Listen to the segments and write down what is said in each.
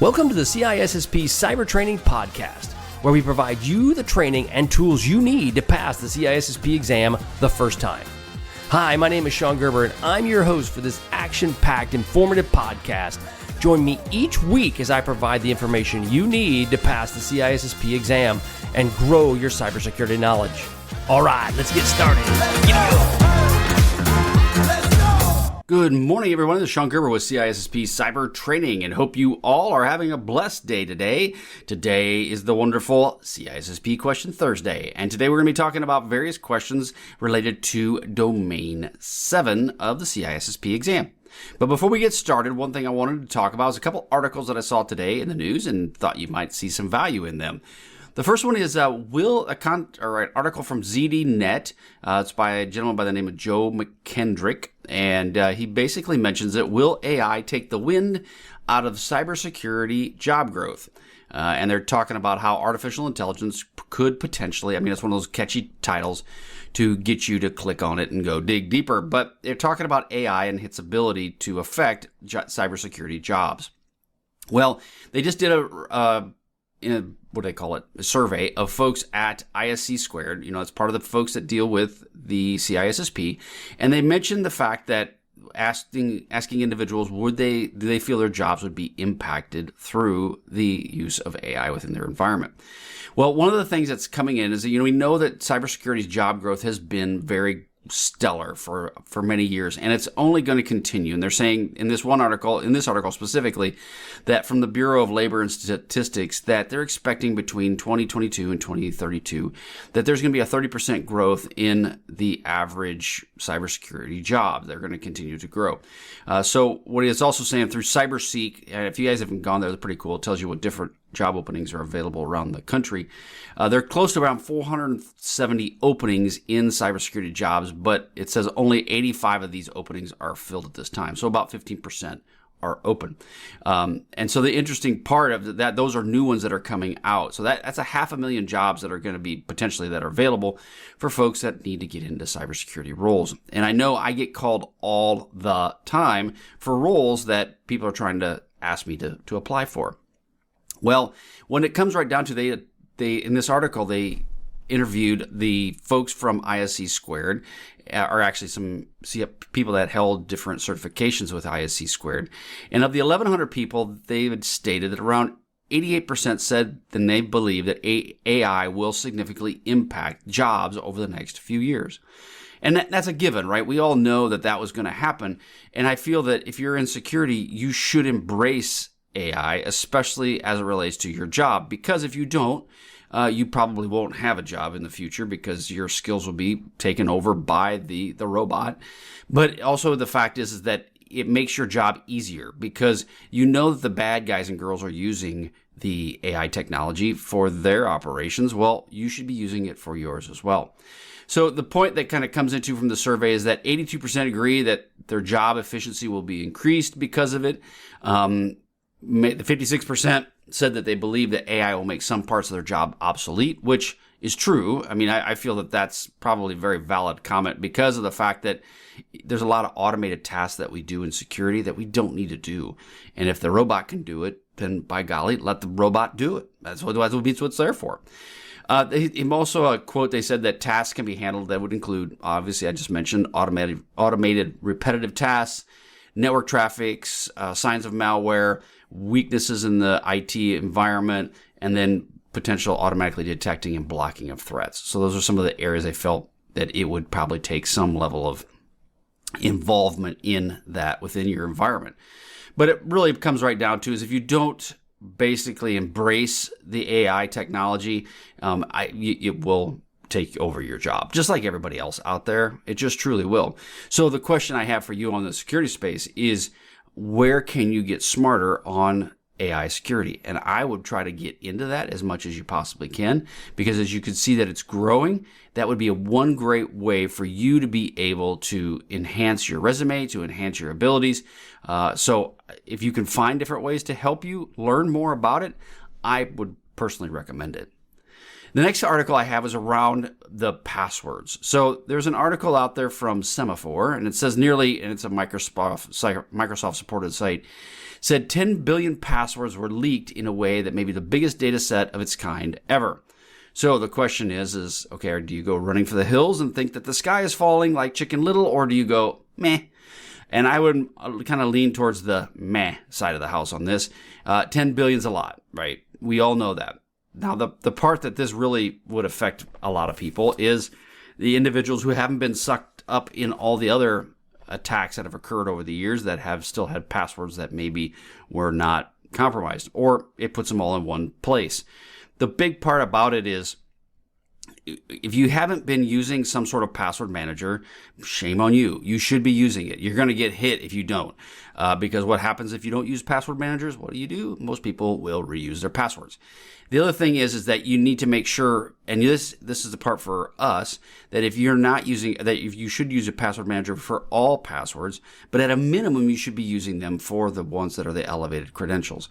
Welcome to the CISSP Cyber Training Podcast, where we provide you the training and tools you need to pass the CISSP exam the first time. Hi, my name is Sean Gerber, and I'm your host for this action-packed, informative podcast. Join me each week as I provide the information you need to pass the CISSP exam and grow your cybersecurity knowledge. All right, let's get started. Good morning, everyone. This is Sean Gerber with CISSP Cyber Training, and hope you all are having a blessed day today. Today is the wonderful CISSP Question Thursday, and today we're going to be talking about various questions related to Domain 7 of the CISSP exam. But before we get started, one thing I wanted to talk about is a couple articles that I saw today in the news and thought you might see some value in them. The first one is an article from ZDNet. It's by a gentleman by the name of Joe McKendrick, and he basically mentions that will AI take the wind out of cybersecurity job growth? And they're talking about how artificial intelligence could potentially, it's one of those catchy titles to get you to click on it and go dig deeper, but they're talking about AI and its ability to affect cybersecurity jobs. Well, they just did a survey of folks at CISSP. It's part of the folks that deal with the CISSP, and they mentioned the fact that asking individuals do they feel their jobs would be impacted through the use of AI within their environment. Well, one of the things that's coming in is that we know that cybersecurity's job growth has been very stellar for many years, and it's only going to continue. And they're saying in this article specifically, that from the Bureau of Labor and Statistics, that they're expecting between 2022 and 2032 that there's going to be a 30% growth in the average cybersecurity job. They're going to continue to grow. So what it's also saying through CyberSeek, if you guys haven't gone there, they're pretty cool. It tells you what different job openings are available around the country. They're close to around 470 openings in cybersecurity jobs, but it says only 85 of these openings are filled at this time. So about 15% are open. And so the interesting part of that, those are new ones that are coming out. So that's 500,000 jobs that are going to be potentially that are available for folks that need to get into cybersecurity roles. And I know I get called all the time for roles that people are trying to ask me to apply for. Well, when it comes right down to they in this article, they interviewed the folks from CISSP, or actually some people that held different certifications with CISSP. And of the 1,100 people, they had stated that around 88% said that they believe that AI will significantly impact jobs over the next few years. And that's a given, right? We all know that was going to happen. And I feel that if you're in security, you should embrace AI, especially as it relates to your job, because if you don't, you probably won't have a job in the future because your skills will be taken over by the robot. But also the fact is that it makes your job easier because you know that the bad guys and girls are using the AI technology for their operations. Well, you should be using it for yours as well. So the point that kind of comes into from the survey is that 82% agree that their job efficiency will be increased because of it. The 56% said that they believe that AI will make some parts of their job obsolete, which is true. I feel that that's probably a very valid comment because of the fact that there's a lot of automated tasks that we do in security that we don't need to do. And if the robot can do it, then by golly, let the robot do it. That's what it's there for. Also, a quote, they said that tasks can be handled that would include, obviously, I just mentioned automated repetitive tasks, network traffics, signs of malware, weaknesses in the IT environment, and then potential automatically detecting and blocking of threats. So those are some of the areas they felt that it would probably take some level of involvement in that within your environment. But it really comes right down to is if you don't basically embrace the AI technology, it will take over your job, just like everybody else out there. It just truly will. So the question I have for you on the security space is, where can you get smarter on AI security? And I would try to get into that as much as you possibly can, because as you can see that it's growing, that would be one great way for you to be able to enhance your resume, to enhance your abilities. So if you can find different ways to help you learn more about it, I would personally recommend it. The next article I have is around the passwords. So there's an article out there from Semaphore, and it says and it's a Microsoft supported site, said 10 billion passwords were leaked in a way that may be the biggest data set of its kind ever. So the question is, okay, do you go running for the hills and think that the sky is falling like Chicken Little, or do you go, meh? And I would kind of lean towards the meh side of the house on this. 10 billion's a lot, right? We all know that. Now, the part that this really would affect a lot of people is the individuals who haven't been sucked up in all the other attacks that have occurred over the years that have still had passwords that maybe were not compromised, or it puts them all in one place. The big part about it is, if you haven't been using some sort of password manager, shame on you. You should be using it. You're going to get hit if you don't. Because what happens if you don't use password managers? What do? Most people will reuse their passwords. The other thing is that you need to make sure, and this is the part for us, that if you're not using, that if you should use a password manager for all passwords, but at a minimum, you should be using them for the ones that are the elevated credentials.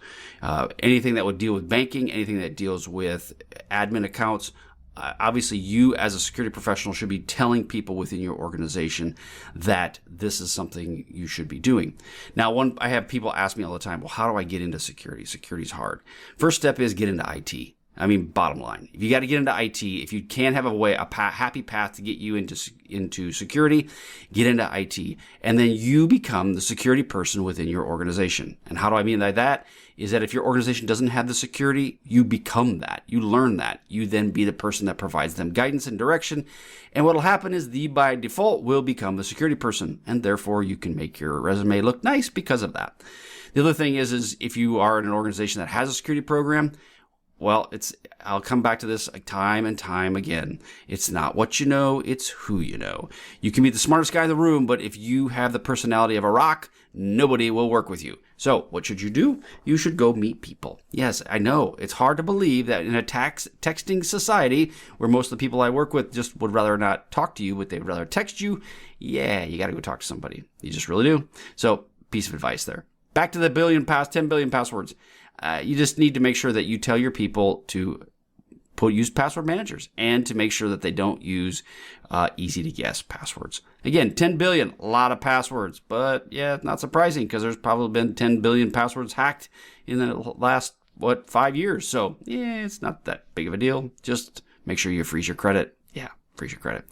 Anything that would deal with banking, anything that deals with admin accounts, obviously, you as a security professional should be telling people within your organization that this is something you should be doing. Now, I have people ask me all the time, well, how do I get into security? Security's hard. First step is get into IT. I mean, bottom line, if you got to get into IT, if you can't have a happy path to get you into security, get into IT, and then you become the security person within your organization. And how do I mean by that? Is that if your organization doesn't have the security, you become that. You learn that. You then be the person that provides them guidance and direction. And what will happen is by default will become the security person. And therefore, you can make your resume look nice because of that. The other thing is if you are in an organization that has a security program, well, I'll come back to this time and time again. It's not what you know, it's who you know. You can be the smartest guy in the room, but if you have the personality of a rock, nobody will work with you. So what should you do? You should go meet people. Yes, I know. It's hard to believe that in a texting society where most of the people I work with just would rather not talk to you, but they'd rather text you. Yeah, you got to go talk to somebody. You just really do. So piece of advice there. Back to the 10 billion passwords. You just need to make sure that you tell your people to use password managers and to make sure that they don't use easy to guess passwords. Again, 10 billion, a lot of passwords, but yeah, not surprising because there's probably been 10 billion passwords hacked in the last, 5 years. So yeah, it's not that big of a deal. Just make sure you freeze your credit. Yeah, freeze your credit.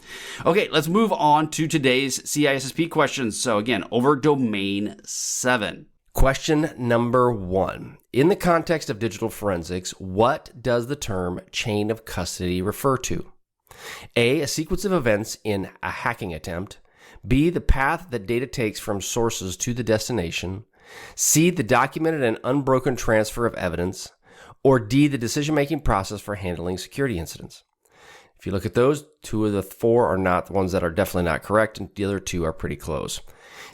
Okay, let's move on to today's CISSP questions. So again, over domain 7. Question number 1. In the context of digital forensics, what does the term chain of custody refer to? A, a sequence of events in a hacking attempt. B, the path that data takes from sources to the destination. C, the documented and unbroken transfer of evidence. Or D, the decision-making process for handling security incidents. If you look at those, 2 of the 4 are not the ones that are definitely not correct, and the other 2 are pretty close.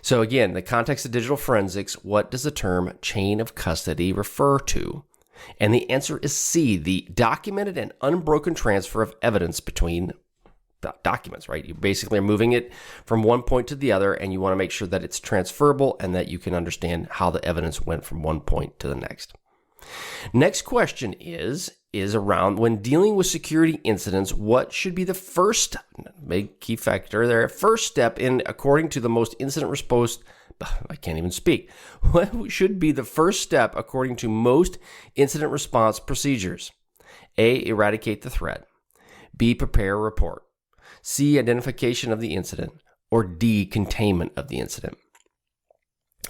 So again, the context of digital forensics, what does the term chain of custody refer to? And the answer is C, the documented and unbroken transfer of evidence between documents, right? You basically are moving it from one point to the other, and you want to make sure that it's transferable and that you can understand how the evidence went from one point to the next. Next question is around when dealing with security incidents, what should be the first, big key factor there, first step in according to the most incident response, I can't even speak. What should be the first step according to most incident response procedures? A, eradicate the threat. B, prepare a report. C, identification of the incident. Or D, containment of the incident.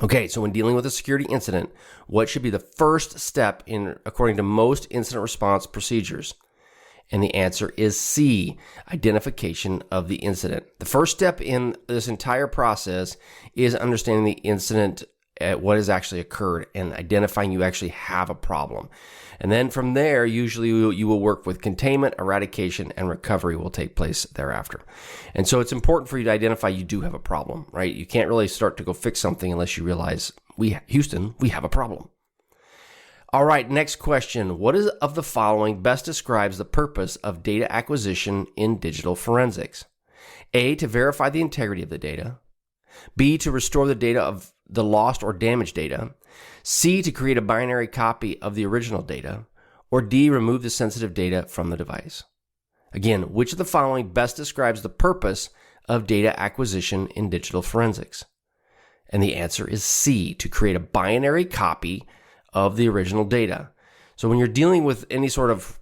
Okay, so when dealing with a security incident, what should be the first step in according to most incident response procedures? And the answer is C, identification of the incident. The first step in this entire process is understanding the incident, what has actually occurred, and identifying you actually have a problem. And then from there, usually you will work with containment, eradication, and recovery will take place thereafter. And so it's important for you to identify you do have a problem, right? You can't really start to go fix something unless you realize, Houston, we have a problem. All right, next question. What is of the following best describes the purpose of data acquisition in digital forensics? A, to verify the integrity of the data. B, to restore the data of the lost or damaged data. C, to create a binary copy of the original data. Or D, remove the sensitive data from the device. Again, which of the following best describes the purpose of data acquisition in digital forensics? And the answer is C, to create a binary copy of the original data. So when you're dealing with any sort of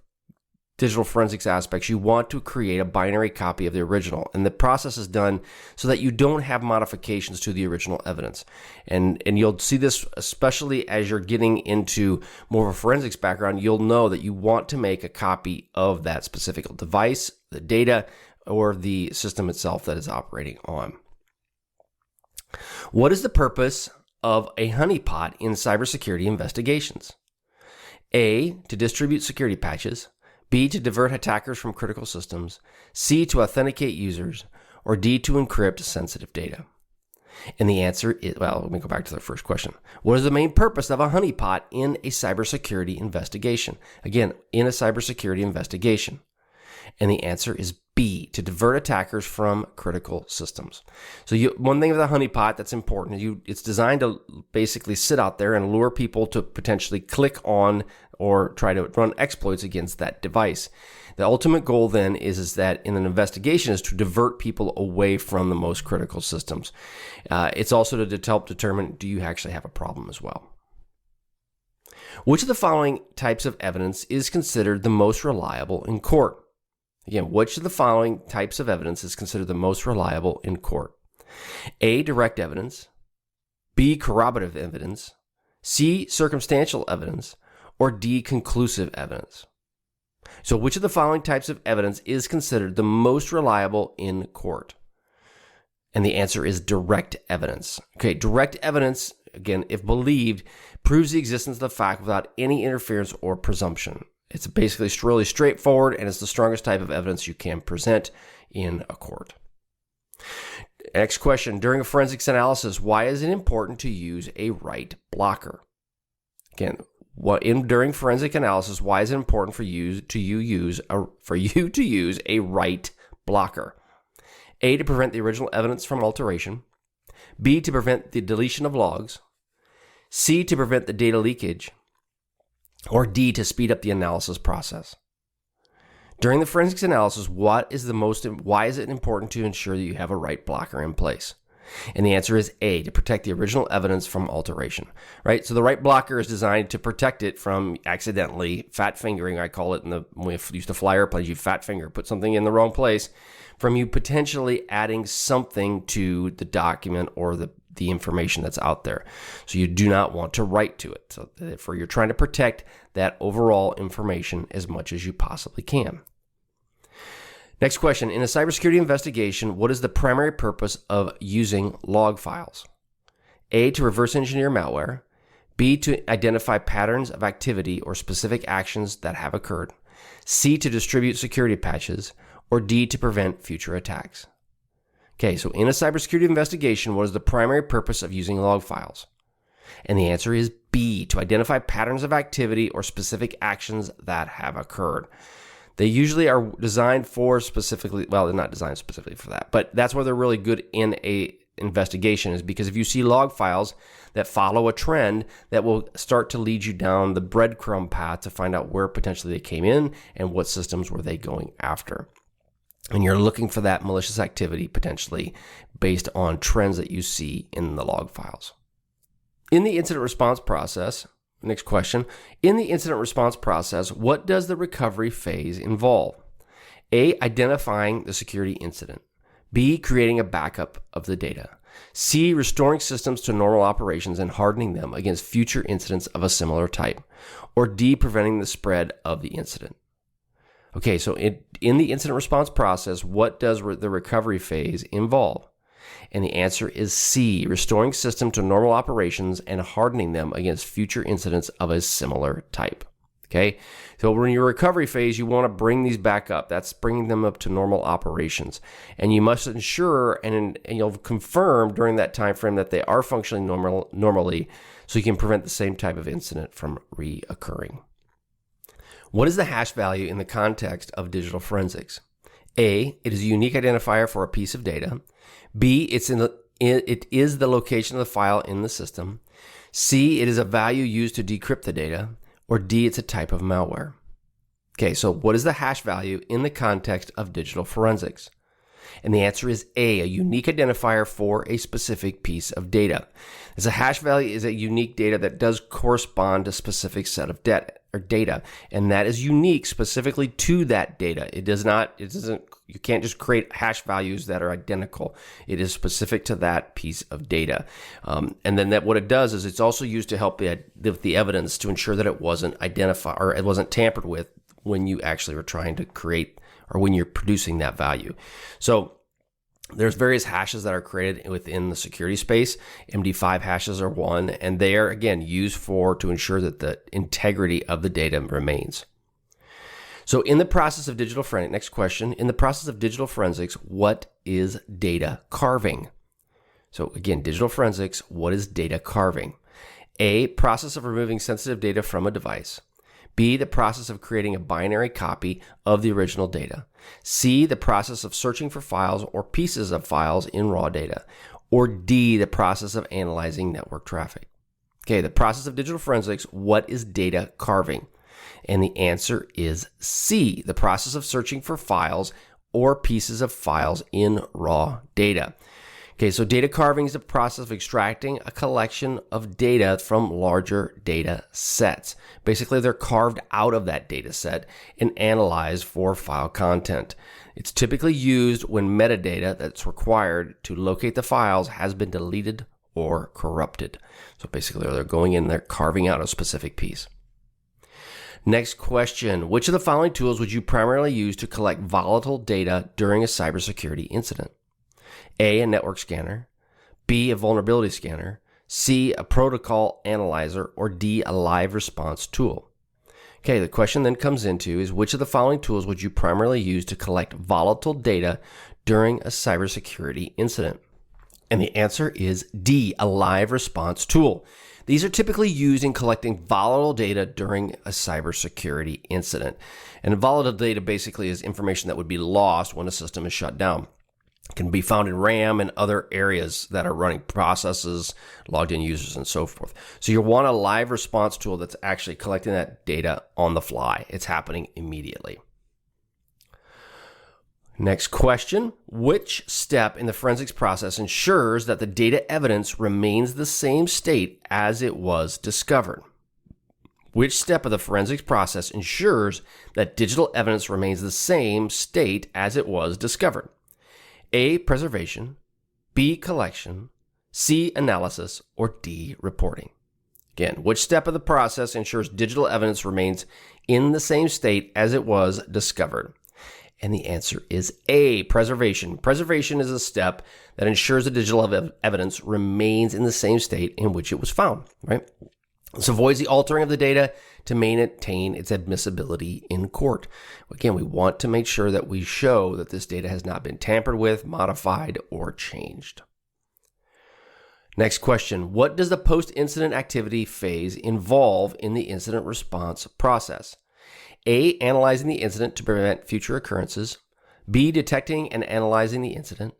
digital forensics aspects, you want to create a binary copy of the original. And the process is done so that you don't have modifications to the original evidence. And you'll see this, especially as you're getting into more of a forensics background, you'll know that you want to make a copy of that specific device, the data, or the system itself that is operating on. What is the purpose of a honeypot in cybersecurity investigations? A, to distribute security patches. B, to divert attackers from critical systems. C, to authenticate users. Or D, to encrypt sensitive data. And the answer is, well, let me go back to the first question. What is the main purpose of a honeypot in a cybersecurity investigation? Again, in a cybersecurity investigation. And the answer is B, to divert attackers from critical systems. So one thing with a honeypot that's important, it's designed to basically sit out there and lure people to potentially click on or try to run exploits against that device. The ultimate goal then is that in an investigation is to divert people away from the most critical systems. It's also to help determine, do you actually have a problem as well? Which of the following types of evidence is considered the most reliable in court? Again, which of the following types of evidence is considered the most reliable in court? A, direct evidence. B, corroborative evidence. C, circumstantial evidence. Or D, conclusive evidence. So which of the following types of evidence is considered the most reliable in court? And the answer is direct evidence. Okay, direct evidence, again, if believed, proves the existence of the fact without any interference or presumption. It's basically really straightforward, and it's the strongest type of evidence you can present in a court. Next question. During a forensics analysis, why is it important to use a right blocker? Again, during forensic analysis, why is it important for you to use a right blocker? A, to prevent the original evidence from alteration. B, to prevent the deletion of logs. C, to prevent the data leakage. Or D, to speed up the analysis process. During the forensics analysis, why is it important to ensure that you have a right blocker in place? And the answer is A, to protect the original evidence from alteration, right? So the right blocker is designed to protect it from accidentally fat fingering, I call it, when we used to fly airplanes, you fat finger, put something in the wrong place, from you potentially adding something to the document or the information that's out there. So you do not want to write to it. So therefore, you're trying to protect that overall information as much as you possibly can. Next question. In a cybersecurity investigation, what is the primary purpose of using log files? A, to reverse engineer malware. B, to identify patterns of activity or specific actions that have occurred. C, to distribute security patches. Or D, to prevent future attacks. Okay, so in a cybersecurity investigation, what is the primary purpose of using log files? And the answer is B, to identify patterns of activity or specific actions that have occurred. They usually are designed for specifically, well, they're not designed specifically for that, but that's where they're really good in a investigation, is because if you see log files that follow a trend, that will start to lead you down the breadcrumb path to find out where potentially they came in and what systems were they going after. And you're looking for that malicious activity potentially based on trends that you see in the log files. In the incident response process, next question, in the incident response process, what does the recovery phase involve? A, identifying the security incident. B, creating a backup of the data. C, restoring systems to normal operations and hardening them against future incidents of a similar type. Or D, preventing the spread of the incident. Okay, so in the incident response process, what does the recovery phase involve? And the answer is C, restoring system to normal operations and hardening them against future incidents of a similar type. Okay, so when your recovery phase, you want to bring these back up. That's bringing them up to normal operations. And you must ensure and you'll confirm during that time frame that they are functioning normally so you can prevent the same type of incident from reoccurring. What is the hash value in the context of digital forensics? A, it is a unique identifier for a piece of data. B, it is the location of the file in the system. C, it is a value used to decrypt the data. Or D, it's a type of malware. Okay, so what is the hash value in the context of digital forensics? And the answer is A, a unique identifier for a specific piece of data. As a hash value is a unique data that does correspond to a specific set of data, and that is unique specifically to that data. It doesn't, you can't just create hash values that are identical. It is specific to that piece of data. And then what it does is it's also used to help the evidence to ensure that it wasn't identified or it wasn't tampered with when you actually were trying to create or when you're producing that value. So there's various hashes that are created within the security space. MD5 hashes are one, and they are, again, used to ensure that the integrity of the data remains. So in the process of digital forensics, next question, in the process of digital forensics, what is data carving? So again, digital forensics, what is data carving? A, process of removing sensitive data from a device. B, the process of creating a binary copy of the original data. C, the process of searching for files or pieces of files in raw data. Or D, the process of analyzing network traffic. Okay, the process of digital forensics, what is data carving? And the answer is C, the process of searching for files or pieces of files in raw data. Okay, so data carving is the process of extracting a collection of data from larger data sets. Basically, they're carved out of that data set and analyzed for file content. It's typically used when metadata that's required to locate the files has been deleted or corrupted. So basically, they're going in, they're carving out a specific piece. Next question, which of the following tools would you primarily use to collect volatile data during a cybersecurity incident? A, a network scanner, B, a vulnerability scanner, C, a protocol analyzer, or D, a live response tool. Okay, the question then comes into is which of the following tools would you primarily use to collect volatile data during a cybersecurity incident? And the answer is D, a live response tool. These are typically used in collecting volatile data during a cybersecurity incident. And volatile data basically is information that would be lost when a system is shut down. It can be found in RAM and other areas that are running processes, logged in users, and so forth. So you want a live response tool that's actually collecting that data on the fly. It's happening immediately. Next question, which step in the forensics process ensures that the data evidence remains the same state as it was discovered? Which step of the forensics process ensures that digital evidence remains the same state as it was discovered? A, preservation, B, collection, C, analysis, or D, reporting. Again, which step of the process ensures digital evidence remains in the same state as it was discovered? And the answer is A, preservation. Preservation is a step that ensures the digital evidence remains in the same state in which it was found, right? This avoids the altering of the data to maintain its admissibility in court. Again, we want to make sure that we show that this data has not been tampered with, modified, or changed. Next question, what does the post-incident activity phase involve in the incident response process? A, analyzing the incident to prevent future occurrences. B, detecting and analyzing the incident.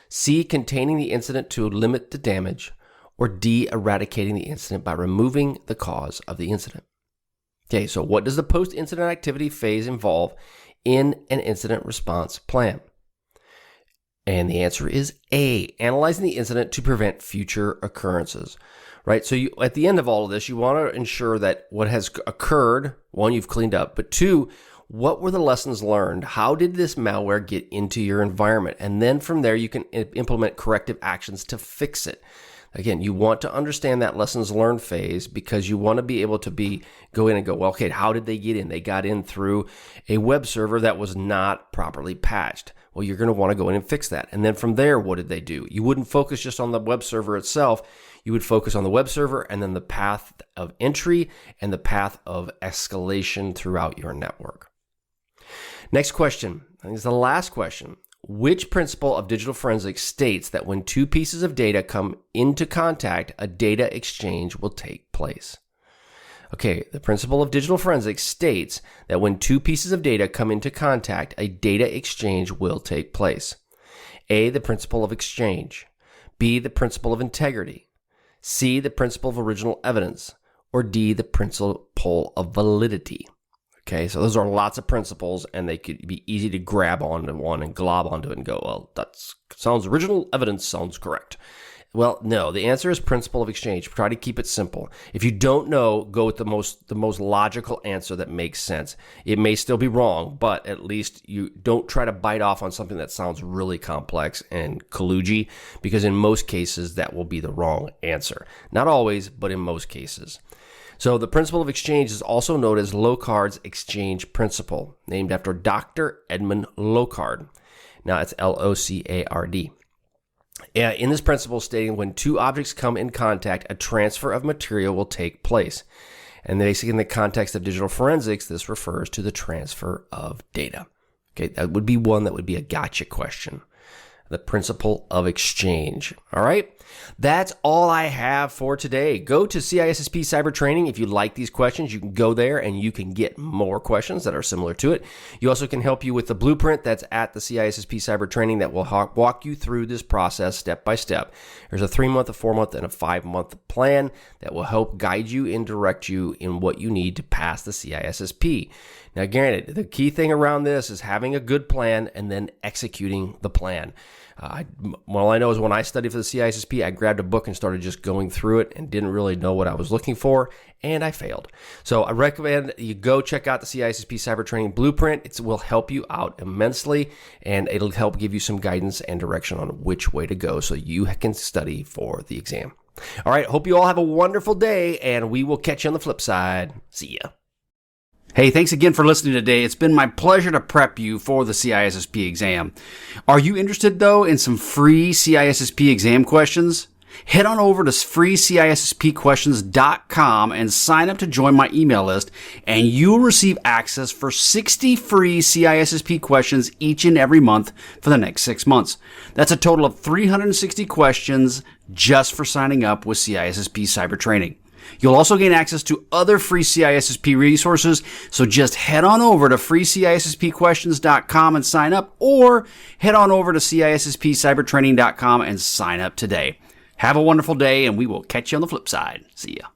C, containing the incident to limit the damage. Or D, eradicating the incident by removing the cause of the incident. Okay, so what does the post-incident activity phase involve in an incident response plan? And the answer is A, analyzing the incident to prevent future occurrences, right? So at the end of all of this, you want to ensure that what has occurred, one, you've cleaned up, but two, what were the lessons learned? How did this malware get into your environment? And then from there, you can implement corrective actions to fix it. Again, you want to understand that lessons learned phase because you want to be able to go in and go, well, okay, how did they get in? They got in through a web server that was not properly patched. Well, you're going to want to go in and fix that. And then from there, what did they do? You wouldn't focus just on the web server itself. You would focus on the web server and then the path of entry and the path of escalation throughout your network. Next question, I think it's the last question. Which principle of digital forensics states that when two pieces of data come into contact, a data exchange will take place? Okay, the principle of digital forensics states that when two pieces of data come into contact, a data exchange will take place. A, the principle of exchange. B, the principle of integrity. C, the principle of original evidence. Or D, the principle of validity. Okay, so those are lots of principles, and they could be easy to grab onto one and glob onto it and go, well, that sounds original evidence, sounds correct. Well, no, the answer is principle of exchange. Try to keep it simple. If you don't know, go with the most logical answer that makes sense. It may still be wrong, but at least you don't try to bite off on something that sounds really complex and kludgy, because in most cases, that will be the wrong answer. Not always, but in most cases. So the principle of exchange is also known as Locard's exchange principle, named after Dr. Edmund Locard. Now, it's Locard. In this principle stating when two objects come in contact, a transfer of material will take place. And basically in the context of digital forensics, this refers to the transfer of data. Okay, that would be one that would be a gotcha question. The principle of exchange. All right. That's all I have for today. Go to CISSP Cyber Training. If you like these questions, you can go there and you can get more questions that are similar to it. You also can help you with the blueprint that's at the CISSP Cyber Training that will walk you through this process step by step. There's a 3-month, a 4-month, and a 5-month plan that will help guide you and direct you in what you need to pass the CISSP. Now, granted, the key thing around this is having a good plan and then executing the plan. All I know is when I studied for the CISSP, I grabbed a book and started just going through it and didn't really know what I was looking for, and I failed. So I recommend you go check out the CISSP Cyber Training Blueprint. It will help you out immensely, and it'll help give you some guidance and direction on which way to go so you can study for the exam. All right, hope you all have a wonderful day, and we will catch you on the flip side. See ya. Hey, thanks again for listening today. It's been my pleasure to prep you for the CISSP exam. Are you interested, though, in some free CISSP exam questions? Head on over to freecisspquestions.com and sign up to join my email list, and you'll receive access for 60 free CISSP questions each and every month for the next 6 months. That's a total of 360 questions just for signing up with CISSP Cyber Training. You'll also gain access to other free CISSP resources, so just head on over to freecisspquestions.com and sign up, or head on over to CISSPcybertraining.com and sign up today. Have a wonderful day, and we will catch you on the flip side. See ya.